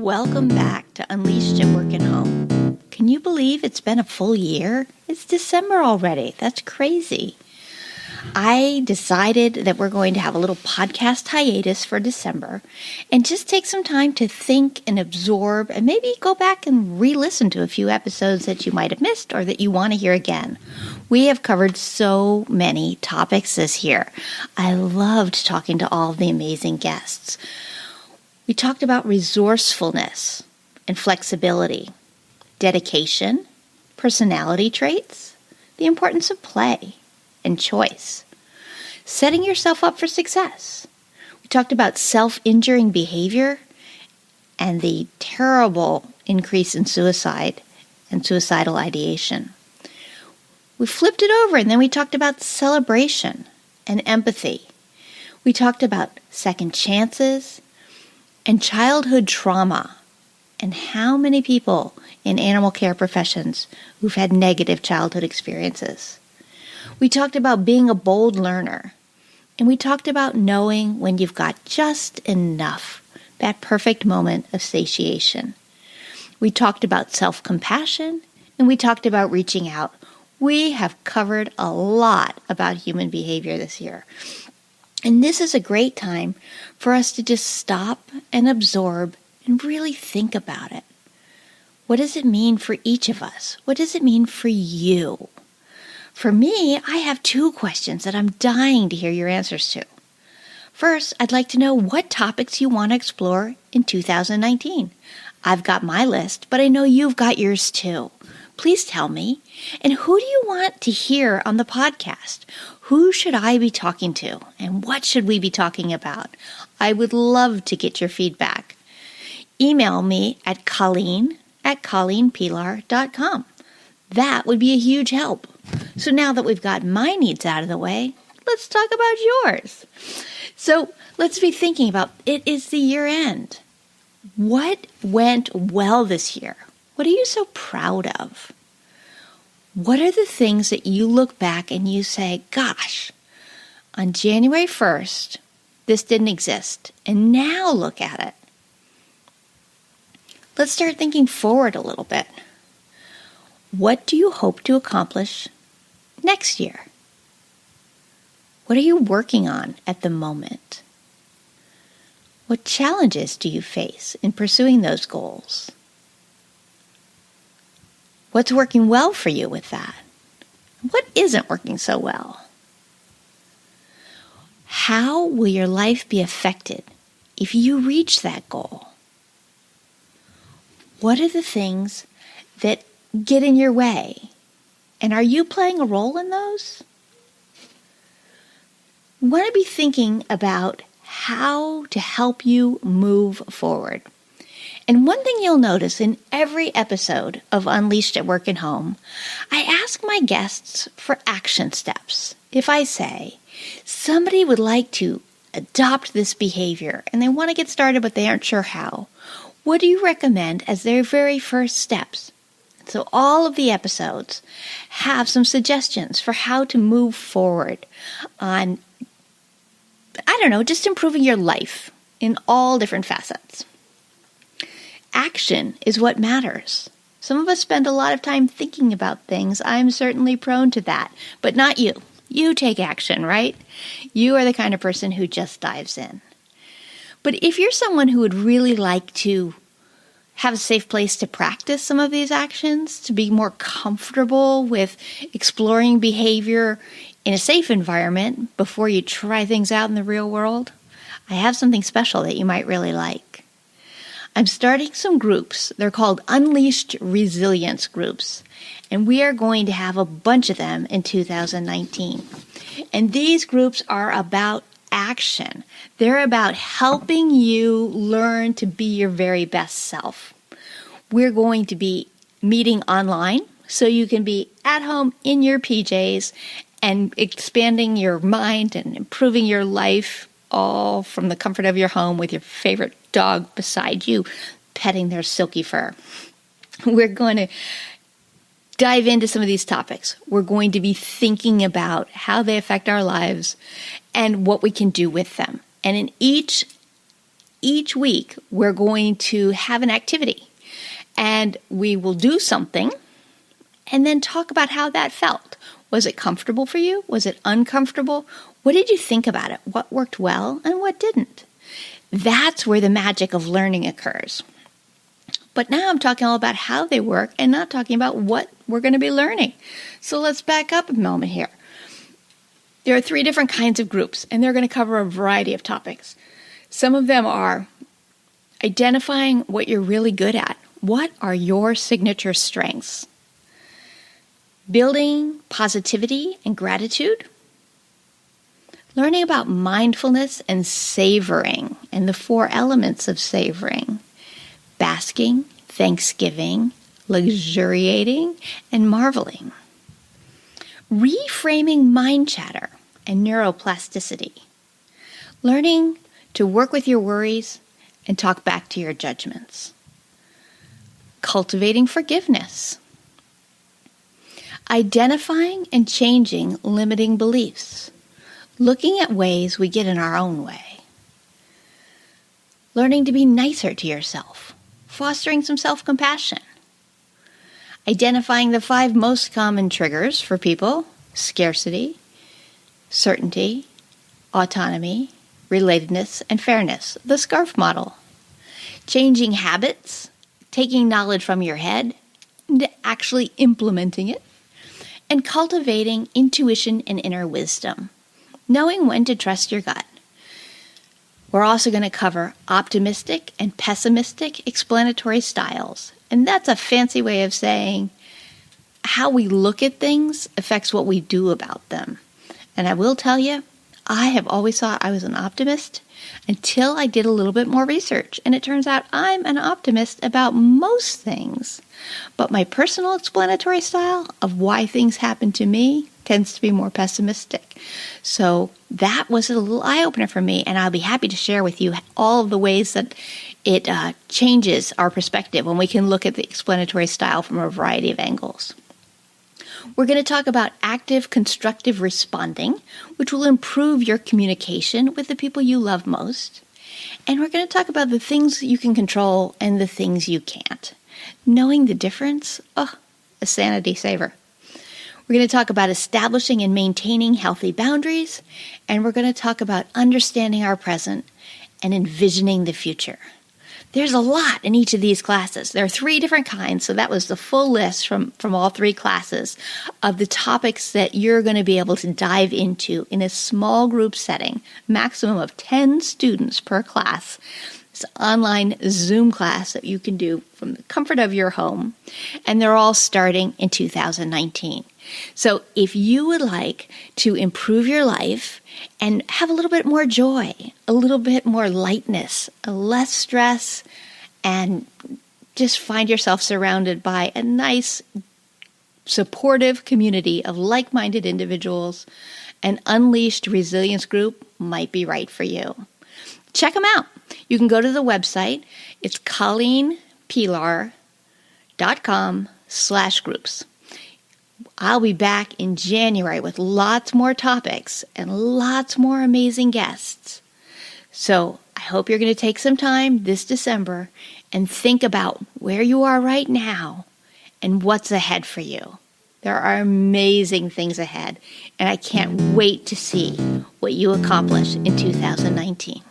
Welcome back to Unleashed at Work and Home. Can you believe it's been a full year? It's December already. That's crazy. I decided that we're going to have a little podcast hiatus for December and just take some time to think and absorb and maybe go back and re-listen to a few episodes that you might have missed or that you want to hear again. We have covered so many topics this year. I loved talking to all of the amazing guests. We talked about resourcefulness and flexibility, dedication, personality traits, the importance of play, and choice. Setting yourself up for success. We talked about self-injuring behavior and the terrible increase in suicide and suicidal ideation. We flipped it over and then we talked about celebration and empathy. We talked about second chances and childhood trauma and how many people in animal care professions who've had negative childhood experiences. We talked about being a bold learner, and we talked about knowing when you've got just enough, that perfect moment of satiation. We talked about self-compassion, and we talked about reaching out. We have covered a lot about human behavior this year. And this is a great time for us to just stop and absorb and really think about it. What does it mean for each of us? What does it mean for you? For me, I have two questions that I'm dying to hear your answers to. First, I'd like to know what topics you want to explore in 2019. I've got my list, but I know you've got yours too. Please tell me. And who do you want to hear on the podcast? Who should I be talking to? And what should we be talking about? I would love to get your feedback. Email me at Colleen@ColleenPilar.com. That would be a huge help. So now that we've got my needs out of the way, let's talk about yours. So let's be thinking about, it is the year end. What went well this year? What are you so proud of? What are the things that you look back and you say, gosh, on January 1st, this didn't exist, and now look at it. Let's start thinking forward a little bit. What do you hope to accomplish next year? What are you working on at the moment? What challenges do you face in pursuing those goals? What's working well for you with that? What isn't working so well? How will your life be affected if you reach that goal? What are the things that get in your way? And are you playing a role in those? You want to be thinking about how to help you move forward. And one thing you'll notice in every episode of Unleashed at Work and Home, I ask my guests for action steps. If I say, somebody would like to adopt this behavior and they want to get started but they aren't sure how, what do you recommend as their very first steps? So all of the episodes have some suggestions for how to move forward on, just improving your life in all different facets. Action is what matters. Some of us spend a lot of time thinking about things. I'm certainly prone to that, but not you. You take action, right? You are the kind of person who just dives in. But if you're someone who would really like to have a safe place to practice some of these actions, to be more comfortable with exploring behavior in a safe environment before you try things out in the real world, I have something special that you might really like. I'm starting some groups. They're called Unleashed Resilience Groups, and we are going to have a bunch of them in 2019. And these groups are about action. They're about helping you learn to be your very best self. We're going to be meeting online, so you can be at home in your PJs and expanding your mind and improving your life, all from the comfort of your home with your favorite dog beside you, petting their silky fur. We're going to dive into some of these topics. We're going to be thinking about how they affect our lives and what we can do with them. And in each each week we're going to have an activity, and we will do something and then talk about how that felt. Was it comfortable for you? Was it uncomfortable? What did you think about it? What worked well and what didn't? That's where the magic of learning occurs. But now I'm talking all about how they work and not talking about what we're going to be learning. So let's back up a moment here. There are 3 different kinds of groups, and they're going to cover a variety of topics. Some of them are identifying what you're really good at. What are your signature strengths? Building positivity and gratitude. Learning about mindfulness and savoring and the 4 elements of savoring. Basking, thanksgiving, luxuriating, and marveling. Reframing mind chatter and neuroplasticity. Learning to work with your worries and talk back to your judgments. Cultivating forgiveness. Identifying and changing limiting beliefs. Looking at ways we get in our own way. Learning to be nicer to yourself. Fostering some self-compassion. Identifying the 5 most common triggers for people: scarcity, certainty, autonomy, relatedness, and fairness, the SCARF model. Changing habits, taking knowledge from your head, and actually implementing it. And cultivating intuition and inner wisdom, knowing when to trust your gut. We're also going to cover optimistic and pessimistic explanatory styles. And that's a fancy way of saying how we look at things affects what we do about them. And I will tell you, I have always thought I was an optimist until I did a little bit more research. And it turns out I'm an optimist about most things. But my personal explanatory style of why things happen to me tends to be more pessimistic. So that was a little eye-opener for me, and I'll be happy to share with you all of the ways that it changes our perspective when we can look at the explanatory style from a variety of angles. We're going to talk about active, constructive responding, which will improve your communication with the people you love most. And we're going to talk about the things you can control and the things you can't. Knowing the difference, a sanity saver. We're going to talk about establishing and maintaining healthy boundaries, and we're going to talk about understanding our present and envisioning the future. There's a lot in each of these classes. There are 3 different kinds, so that was the full list from all 3 classes of the topics that you're going to be able to dive into in a small group setting, maximum of 10 students per class. It's an online Zoom class that you can do from the comfort of your home, and they're all starting in 2019. So if you would like to improve your life and have a little bit more joy, a little bit more lightness, less stress, and just find yourself surrounded by a nice, supportive community of like-minded individuals, an Unleashed Resilience group might be right for you. Check them out. You can go to the website. It's colleenpelar.com/groups. I'll be back in January with lots more topics and lots more amazing guests. So I hope you're going to take some time this December and think about where you are right now and what's ahead for you. There are amazing things ahead, and I can't wait to see what you accomplish in 2019.